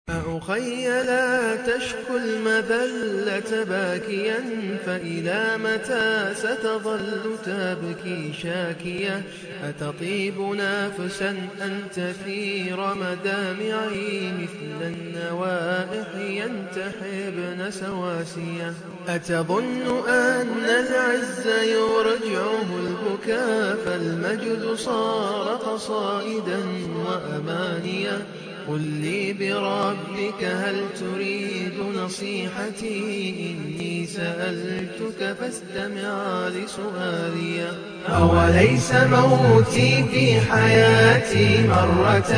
أخي لا تشكو المذلة باكيا، فإلى متى ستظل تبكي شاكيا؟ أتطيب نفسا أنت في رمدامعي، مثل النوائح ينتحبن سواسيا؟ أتظن أن العز يرجعه البكاء، فالمجد صار قصائدا وأمانيا؟ قل لي بربك هل تريد نصيحتي؟ إني سألتك فاستمع لسؤالي. أوليس موتي في حياتي مرة،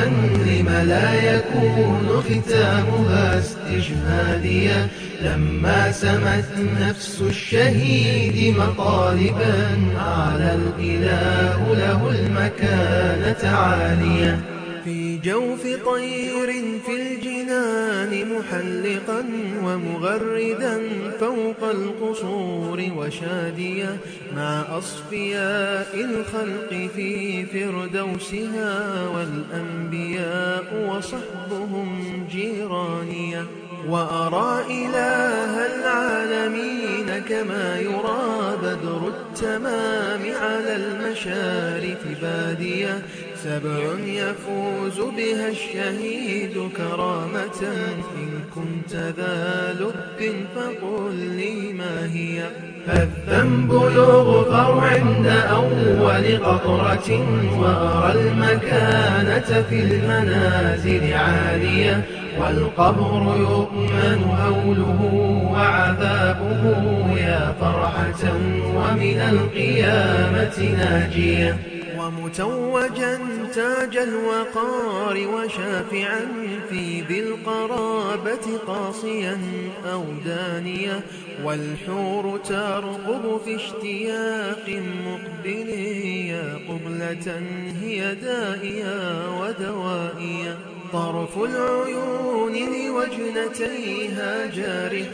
لم لا يكون ختامها استشهاديا؟ لما سمت نفس الشهيد مطالبا، أعلى الإله له المكانة عاليا. في جوف طير في الجنان محلقا، ومغردا فوق القصور وشاديا، مع أصفياء الخلق في فردوسها، والأنبياء وصحبهم جيرانيا. وأرى إله العالمين كما يرى بدر التمام على المشارف بادية، 7 يفوز بها الشهيد كرامة، إن كنت ذا لب فقل لي ما هي. فالذنب يغفر عند أول قطرة، وأرى المكانة في المنازل عالية، والقبر يؤمن هوله وعذابه، يا فرحة ومن القيامة ناجية. ومتوجا تاج الوقار، وشافعا في ذي القرابة قاصيا أو دانيا، والحور ترقب في اشتياق مقبل، يا قبلة هي دائيا ودوائيا. طرف العيون لوجنتيها جارح،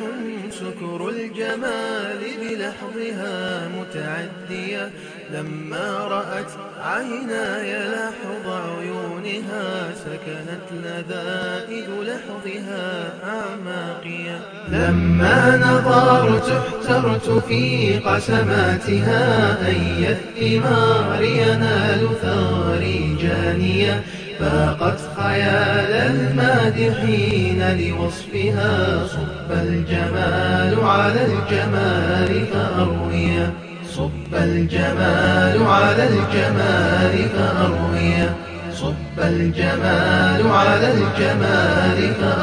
سكر الجمال بلحظها متعدية، لما رأت عيناي لحظ عيونها، سكنت لذائذ لحظها أعماقيا. لما نظرت احترت في قسماتها، أي الثمار ينال ثاري جانية، فاقت خيال المادحين لوصفها، صب الجمال على الجمال فأرويا، صب الجمال على الجمال فأرويا، صب الجمال على الجمال فأرويا.